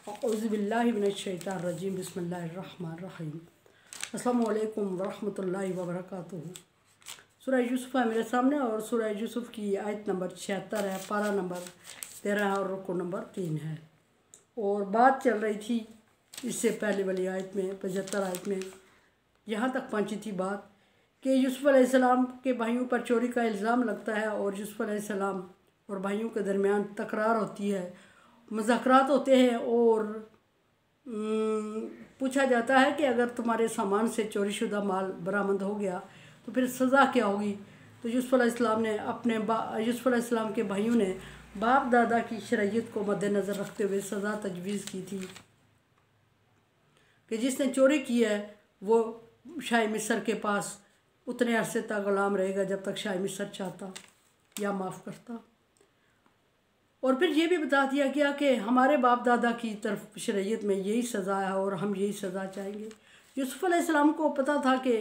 औज़ुबिल्लाहि मिनश्शैतानिर्रजीम बिस्मिल्लाहिर्रहमानिर्रहीम। अस्सलामु अलैकुम वरहमतुल्लाहि वबरकातुहू। सूरह यूसुफ है मेरे सामने और सूरह यूसुफ की आयत नंबर 76 है, पारा नंबर 13 और रुकू नंबर 3 है। और बात चल रही थी इससे पहले वाली आयत में 75 आयत में यहाँ तक पहुँची थी बात कि यूसुफ अलैहिस्सलाम के भाइयों पर चोरी का इल्ज़ाम लगता है और यूसुफ अलैहिस्सलाम और भाइयों के दरमियान तकरार होती है, मुज़ाकरात होते हैं और पूछा जाता है कि अगर तुम्हारे सामान से चोरीशुदा माल बरामद हो गया तो फिर सज़ा क्या होगी। तो यूसुफ अलैहिस्सलाम ने यूसुफ अलैहिस्सलाम के भाइयों ने बाप दादा की शरीयत को मद्देनज़र रखते हुए सज़ा तजवीज़ की थी कि जिसने चोरी की है वो शाह मिस्र के पास उतने अरसे तक ग़ुलाम रहेगा जब तक शाह मिस्र चाहता या माफ़ करता। और फिर ये भी बता दिया गया कि हमारे बाप दादा की तरफ शरीयत में यही सज़ा है और हम यही सज़ा चाहेंगे। यूसुफ अलैहिस्सलाम को पता था कि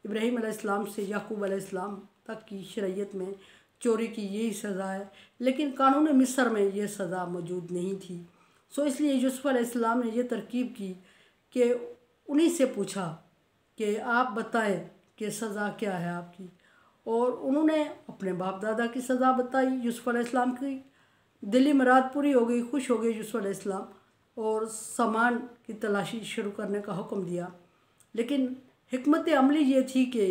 इब्राहीम अलैहिस्सलाम से याकूब अलैहिस्सलाम तक की शरीयत में चोरी की यही सज़ा है, लेकिन कानून मिस्र में ये सज़ा मौजूद नहीं थी। सो इसलिए यूसुफ अलैहिस्सलाम ने यह तरकीब की कि उन्हीं से पूछा कि आप बताएं कि सज़ा क्या है आपकी। और उन्होंने अपने बाप दादा की सज़ा बताई। यूसुफ अलैहिस्सलाम की दिली मुराद पूरी हो गई, खुश हो गए यूसुफ अलैहिस्सलाम और सामान की तलाशी शुरू करने का हुक्म दिया। लेकिन हिकमत अमली ये थी कि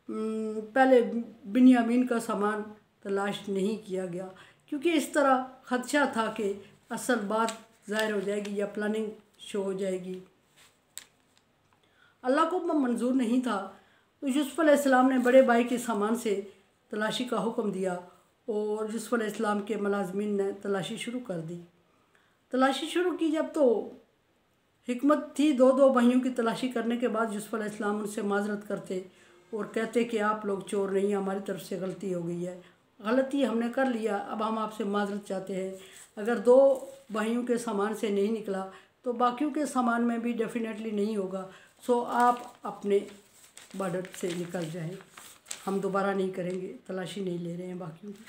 पहले बिन्यामीन का सामान तलाश नहीं किया गया, क्योंकि इस तरह ख़दशा था कि असल बात ज़ाहिर हो जाएगी या प्लानिंग शो हो जाएगी। अल्लाह को मंजूर नहीं था। तो यूसुफ अलैहिस्सलाम ने बड़े भाई के सामान से तलाशी का हुक्म दिया और यूसुफ अलैहिस्सलाम के मुलाज़िमीन ने तलाशी शुरू कर दी। तलाशी शुरू की जब तो हिकमत थी दो दो भाइयों की तलाशी करने के बाद यूसुफ अलैहिस्सलाम उनसे माजरत करते और कहते कि आप लोग चोर नहीं, हमारी तरफ से गलती हो गई है, गलती हमने कर लिया, अब हम आपसे माजरत चाहते हैं। अगर दो भाइयों के सामान से नहीं निकला तो बाकियों के सामान में भी डेफिनेटली नहीं होगा। सो आप अपने बॉर्डर से निकल जाएं, हम दोबारा नहीं करेंगे, तलाशी नहीं ले रहे हैं बाकियों की।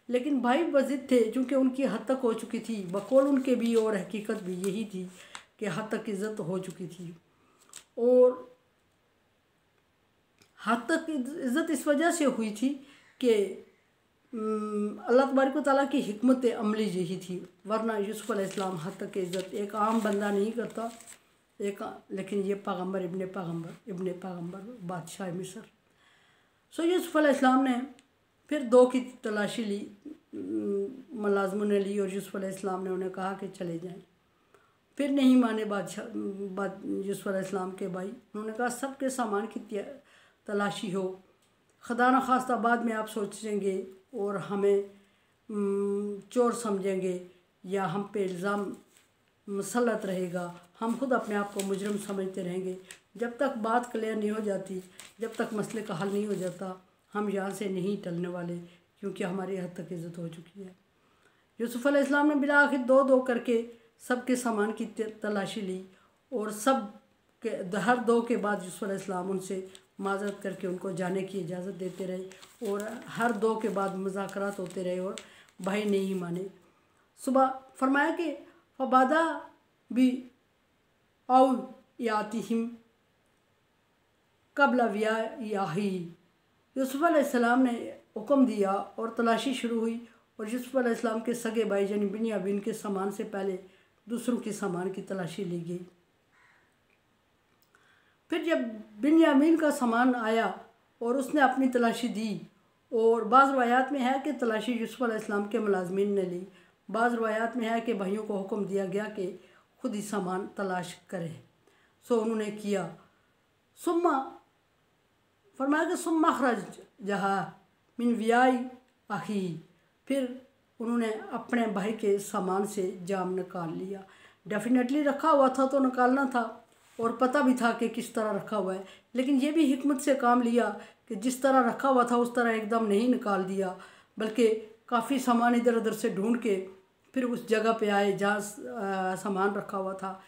लेकिन भाई बज़िद थे, चूँकि उनकी हद तक हो चुकी थी, बकौल उनके भी और हकीकत भी यही थी कि हद तक इज़्ज़त हो चुकी थी। और हद तक इज़्ज़त इस वजह से हुई थी कि अल्लाह तबारक व तआला की हिकमत अमली यही थी, वरना यूसुफ अलैहिस्सलाम हद तक इज़्ज़त एक आम बंदा नहीं करता, लेकिन ये पैगम्बर इब्ने पैगम्बर बादशाह मिस्र। सो यूसुफ अलैहिस्सलाम ने फिर दो की तलाशी ली, मुलाज़िमों ने ली और यूसुफ अलैहिस्सलाम ने उन्हें कहा कि चले जाएं। फिर नहीं माने यूसुफ अलैहिस्सलाम के भाई। उन्होंने कहा सबके सामान की तलाशी हो, खुदा न खास्ता बाद में आप सोचेंगे और हमें चोर समझेंगे या हम पे इल्ज़ाम मुसल्लत रहेगा, हम खुद अपने आप को मुजरिम समझते रहेंगे। जब तक बात क्लियर नहीं हो जाती, जब तक मसले का हल नहीं हो जाता, हम यहाँ से नहीं टलने वाले, क्योंकि हमारी हद तक इज़्ज़त हो चुकी है। यूसुफ अलैहिस्सलाम ने बिला आखिर दो दो करके सबके सामान की तलाशी ली और सब के हर दो के बाद यूसुफ अलैहिस्सलाम उनसे माजरत करके उनको जाने की इजाज़त देते रहे और हर दो के बाद मुज़ाकरात होते रहे और भाई नहीं माने। सुबह फरमाया कि फबादा भी औ यातिहिम कबला विया याही। यूसुफ अलैहिस्सलाम ने हुक्म दिया और तलाशी शुरू हुई और यूसुफ अलैहिस्सलाम के सगे भाई यानी बिन्यामीन के सामान से पहले दूसरों के सामान की तलाशी ली गई। फिर जब बिन्यामीन का सामान आया और उसने अपनी तलाशी दी, और बाज़ रवायात में है कि तलाशी यूसुफ अलैहिस्सलाम के मुलाज़िमीन ने ली, बाज़ रवायात में है कि भाइयों को हुक्म दिया गया कि खुद ही सामान तलाश करें। सो उन्होंने किया। सुम्मा फरमाया कि सुम्मा खरज जहा मिन वियाई आही, फिर उन्होंने अपने भाई के सामान से जाम निकाल लिया। डेफिनेटली रखा हुआ था तो निकालना था और पता भी था कि किस तरह रखा हुआ है, लेकिन ये भी हिकमत से काम लिया कि जिस तरह रखा हुआ था उस तरह एकदम नहीं निकाल दिया, बल्कि काफ़ी सामान इधर उधर से ढूंढ के फिर उस जगह पे आए जहाँ सामान रखा हुआ था।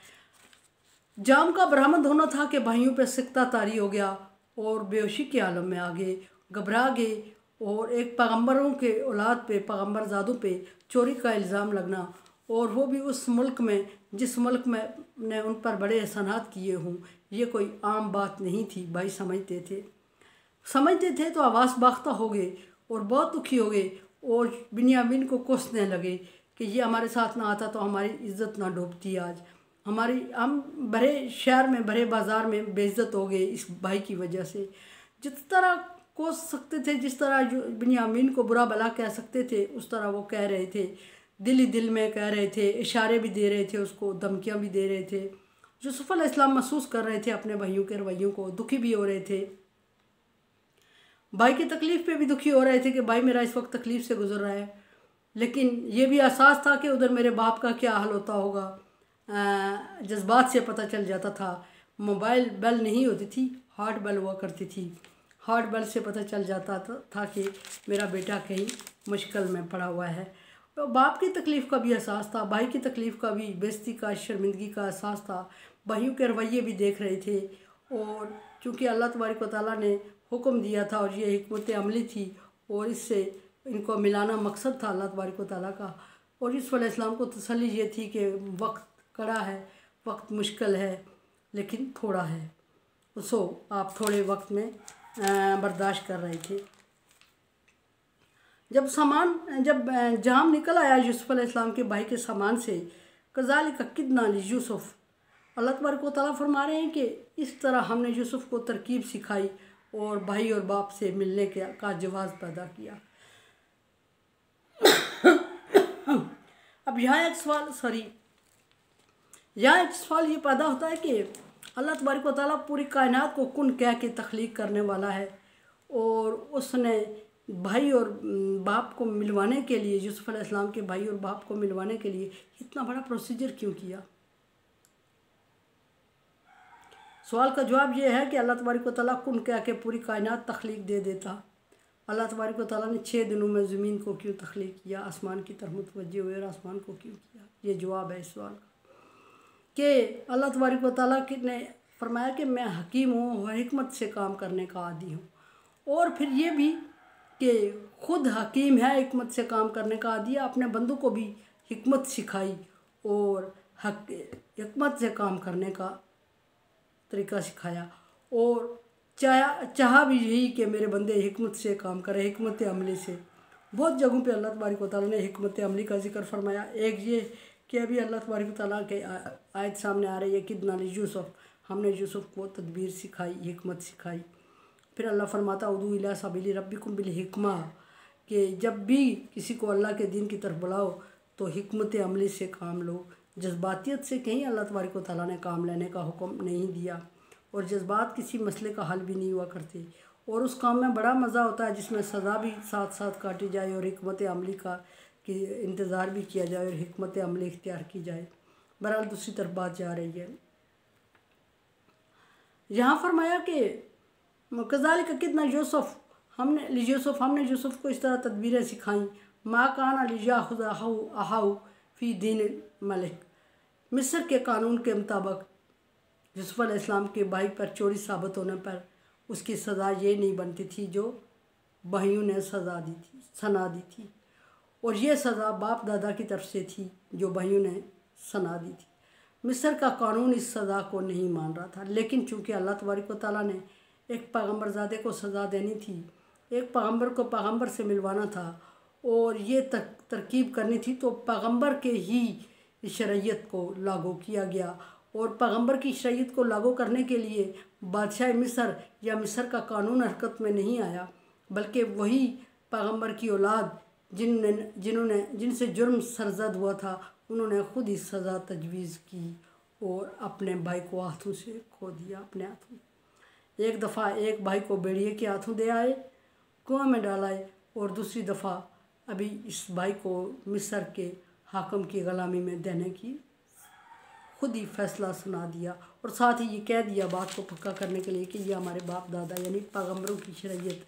जाम का बरामद होना था कि भाइयों पे सिकता तारी हो गया और बेहोशी के आलम में आ गए, घबरा गए और एक पैगम्बरों के औलाद पे, पैगम्बरजादों पे चोरी का इल्ज़ाम लगना, और वो भी उस मुल्क में जिस मुल्क में ने उन पर बड़े एहसानात किए हों, ये कोई आम बात नहीं थी। भाई समझते थे तो आवाज़ बाख्ता हो गए और बहुत दुखी हो गए और बिन्यामीन को कोसने लगे कि ये हमारे साथ ना आता तो हमारी इज़्ज़त ना डूबती। आज हम भरे शहर में, भरे बाज़ार में बेइज्जत हो गए इस भाई की वजह से। जिस तरह कोस सकते थे, जिस तरह जो बिन्यामीन को बुरा भला कह सकते थे, उस तरह वो कह रहे थे। दिल ही दिल में कह रहे थे, इशारे भी दे रहे थे, उसको धमकियाँ भी दे रहे थे। यूसुफ अलैहिस्सलाम महसूस कर रहे थे अपने भाइयों के रवैयों को, दुखी भी हो रहे थे। भाई की तकलीफ़ पे भी दुखी हो रहे थे कि भाई मेरा इस वक्त तकलीफ़ से गुजर रहा है। लेकिन ये भी एहसास था कि उधर मेरे बाप का क्या हाल होता होगा। जज्बात से पता चल जाता था। मोबाइल बेल नहीं होती थी, हार्ट बेल हुआ करती थी। हार्ट बेल से पता चल जाता था कि मेरा बेटा कहीं मुश्किल में पड़ा हुआ है। तो बाप की तकलीफ़ का भी एहसास था, भाई की तकलीफ़ का भी, बेइज्जती का, शर्मिंदगी का एहसास था। भाइयों के रवैये भी देख रहे थे। और चूँकि अल्लाह तबारक व तआला ने हुक्म दिया था और ये हिकमत अमली थी और इससे इनको मिलाना मकसद था अल्लाह तबारक व तआला का। और यूसुफ अलैहिस्सलाम को तसल्ली ये थी कि वक्त कड़ा है, वक्त मुश्किल है, लेकिन थोड़ा है, सो आप थोड़े वक्त में बर्दाश्त कर रहे थे। जब जाम निकल आया यूसुफ अलैहिस्सलाम के भाई के सामान से, कज़ालिक किदना यूसुफ, अल्लाह तबारक व तआला फरमा रहे हैं कि इस तरह हमने यूसुफ को तरकीब सिखाई और भाई और बाप से मिलने का जवाज़ पैदा किया। अब यहाँ एक सवाल ये पैदा होता है कि अल्लाह तबारक व तआला पूरी कायनात को कुन कह के तख्लीक करने वाला है और उसने भाई और बाप को मिलवाने के लिए, यूसुफ अलैहिस्सलाम के भाई और बाप को मिलवाने के लिए इतना बड़ा प्रोसीजर क्यों किया। सवाल का जवाब ये है कि अल्लाह तबारक व तआला कुन कह के पूरी कायनात तख्लीक दे देता। अल्लाह तबारक व तआला ने 6 दिनों में ज़मीन को क्यों तख्लीक किया, आसमान की तरफ मुतवज्जे हुए और आसमान को क्यों किया। ये जवाब है इस सवाल का कि अल्लाह तबारक व तआला ने फरमाया कि मैं हकीम हूँ और हिकमत से काम करने का आदी हूँ। और फिर ये भी कि ख़ुद हकीम है, हिकमत से काम करने का आदी है, अपने बंदों को भी हिकमत सिखाई और हिकमत से काम करने का तरीका सिखाया। और चाहा भी यही कि मेरे बंदे हिकमत से काम करें, हिकमत अमली से। बहुत जगहों पे अल्लाह तबारक व तआला ने हिकमत अमली का जिक्र फरमाया। एक ये कि अभी अल्लाह तबारक व तआला के आयत सामने आ रही है, किदना यूसुफ, हमने यूसुफ को तदबीर सिखाई, हिकमत सिखाई। फिर अल्लाह फरमाता उदू इला सबिली रब्बिकुम बिल हिकमा, कि जब भी किसी को अल्लाह के दीन की तरफ बुलाओ तो हिकमत अमली से काम लो। जज्बातियत से कहीं अल्लाह तबारक व तआला ने काम लेने का हुक्म नहीं दिया और जज्बात किसी मसले का हल भी नहीं हुआ करते। और उस काम में बड़ा मज़ा होता है जिसमें सज़ा भी साथ साथ काटी जाए और हिकमत अमली का कि इंतज़ार भी किया जाए और हिकमत अमली इख्तियार की जाए। बहरहाल दूसरी तरफ बात जा रही है। यहाँ फरमाया कि कज़ालिक किदना यूसुफ, हमने यूसुफ को इस तरह तदबीरें सिखाई। मा काना लियाखुज़ फ़ी दीन मलिक, मिस्र के कानून के मुताबिक यूसुफ अलैहिस्सलाम के भाई पर चोरी साबित होने पर उसकी सज़ा ये नहीं बनती थी जो भाइयों ने सना दी थी और ये सज़ा बाप दादा की तरफ से थी जो भाइयों ने सना दी थी। मिस्र का कानून इस सज़ा को नहीं मान रहा था, लेकिन चूँकि अल्लाह तबारक व तआला ने एक पैगम्बरज़ादे को सज़ा देनी थी, एक पैगम्बर को पैगम्बर से मिलवाना था और ये तरकीब करनी थी, तो पैगम्बर के ही शरीयत को लागू किया गया। और पैगम्बर की शरीयत को लागू करने के लिए बादशाह मिस्र या मिस्र का कानून हरकत में नहीं आया, बल्कि वही पैगम्बर की औलाद जिनसे जुर्म सरजद हुआ था, उन्होंने खुद ही सज़ा तजवीज़ की और अपने भाई को हाथों से खो दिया। अपने हाथों एक दफ़ा एक भाई को भेड़िए के हाथों दे आए, कुआं में डालाए, और दूसरी दफ़ा अभी इस भाई को मिस्र के हाकम की ग़ुलामी में देने की खुद ही फैसला सुना दिया और साथ ही ये कह दिया बात को पक्का करने के लिए कि ये हमारे बाप दादा यानी पैगम्बरों की शरीयत है।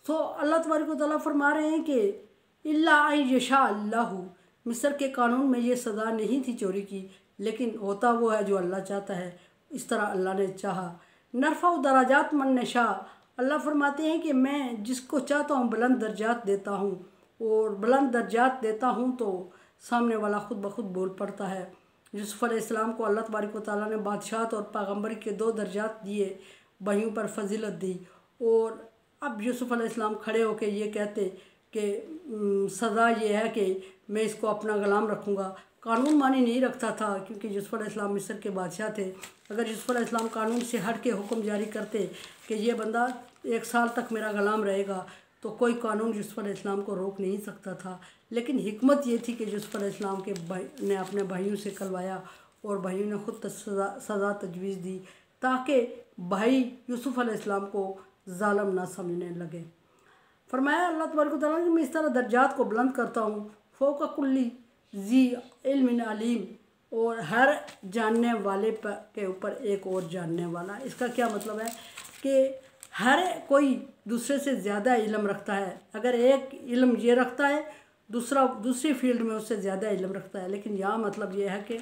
तो अल्लाह तबारक व तआला फरमा रहे हैं कि इल्ला यशा अल्लाहु, मिस्र के कानून में ये सज़ा नहीं थी चोरी की, लेकिन होता वो है जो अल्लाह चाहता है। इस तरह अल्लाह ने चाहा। नरफ़ा दराजात मन नशा, अल्लाह फरमाते हैं कि मैं जिसको चाहता हूँ बुलंद दर्जात देता हूँ और बुलंद दर्जात देता हूँ तो सामने वाला खुद ब खुद बोल पड़ता है। यूसुफ अलैहिस्सलाम को अल्लाह तबारक व तआला ने बादशाहत और पैगम्बरी के 2 दर्जात दिए, भाइयों पर फजीलत दी। और अब यूसुफ अलैहिस्सलाम खड़े होकर ये कहते कि सज़ा ये है कि मैं इसको अपना ग़ुलाम रखूँगा। कानून मानी नहीं रखता था, क्योंकि यूसुफ अलैहिस्सलाम मिस्र के बादशाह थे। अगर यूसुफ अलैहिस्सलाम कानून से हट के हुक्म जारी करते कि ये बंदा 1 साल तक मेरा ग़ुलाम रहेगा, तो कोई कानून यूसुफ अलैहिस्सलाम को रोक नहीं सकता था। लेकिन हिकमत ये थी कि यूसुफ अलैहिस्सलाम के भाई ने अपने भाइयों से कहलवाया और भाइयों ने खुद सज़ा तजवीज़ दी, ताकि भाई यूसुफ अलैहिस्सलाम को ज़ालिम ना समझने लगे। फरमाया अल्लाह तबारक व तआला कि मैं इस तरह दर्जात को बुलंद करता हूँ, फ़ौक़ कुल्ली ज़ी इल्मिन अलीम, और हर जानने वाले के ऊपर एक और जानने वाला। इसका क्या मतलब है कि हर कोई दूसरे से ज़्यादा इल्म रखता है। अगर एक इल्म ये रखता है, दूसरी फील्ड में उससे ज़्यादा इल्म रखता है। लेकिन यहाँ मतलब ये है कि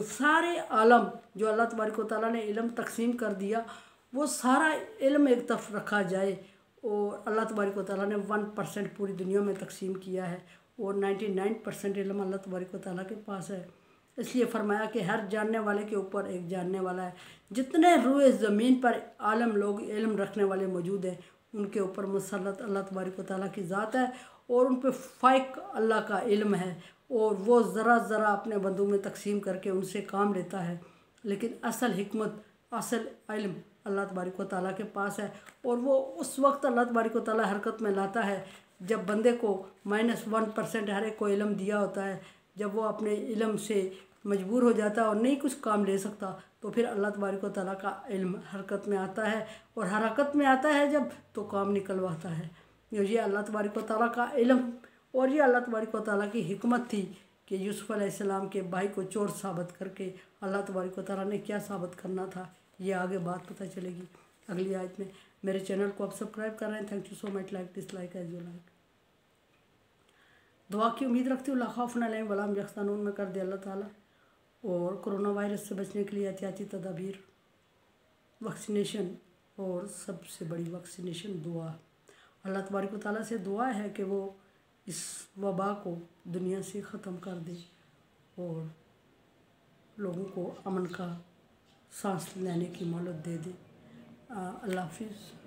सारे आलम जो अल्लाह तबारक व तआला ने इल्म तकसीम कर दिया, वो सारा इल्म एक तरफ रखा जाए। और अल्लाह तबारक व तआला ने 1% पूरी दुनिया में तकसीम किया है और 99% इल्म अल्लाह तबारक व तआला के पास है। इसलिए फरमाया कि हर जानने वाले के ऊपर एक जानने वाला है। जितने रूए ज़मीन पर आलम लोग इल्म रखने वाले मौजूद हैं, उनके ऊपर मुसल्लत अल्लाह तबारक व तआला की ज़ात है और उन पर फ़ाइक अल्लाह का इल्म है, और वो ज़रा ज़रा अपने बंदों में तकसीम करके उनसे काम लेता है। लेकिन असल हिकमत, असल इल्म अल्लाह तबारक व तआला के पास है। और वो उस वक्त अल्लाह तबारक व तआला हरकत में लाता है जब बंदे को -1% हर एक को इल्म दिया होता है। जब वो अपने इल्म से मजबूर हो जाता है और नहीं कुछ काम ले सकता, तो फिर अल्लाह तबारक व तआला का इल्म हरकत में आता है, और हरकत में आता है जब, तो काम निकलवाता है। ये अल्लाह तबारक व तआला का इल्म और ये अल्लाह तबारक व तआला की हिकमत थी कि यूसुफ अलैहिस्सलाम के भाई को चोर साबित करके अल्लाह तबारक व तआला ने क्या साबित करना था, ये आगे बात पता चलेगी अगली आयत में। मेरे चैनल को आप सब्सक्राइब कर रहे हैं। Thank you so much. Like dislike as you like. दुआ की उम्मीद रखती हूँ। ला खौफुन अलैहिम वला हुम यहज़नून में कर दे अल्लाह ताला। और कोरोना वायरस से बचने के लिए एहतियाती तदाबीर, वैक्सीनेशन, और सबसे बड़ी वैक्सीनेशन दुआ। अल्लाह तबारक व तआला से दुआ है कि वो इस वबा को दुनिया से ख़त्म कर दे और लोगों को अमन का सांस लेने की मोहलत दे दे। अल्लाह हाफिज़।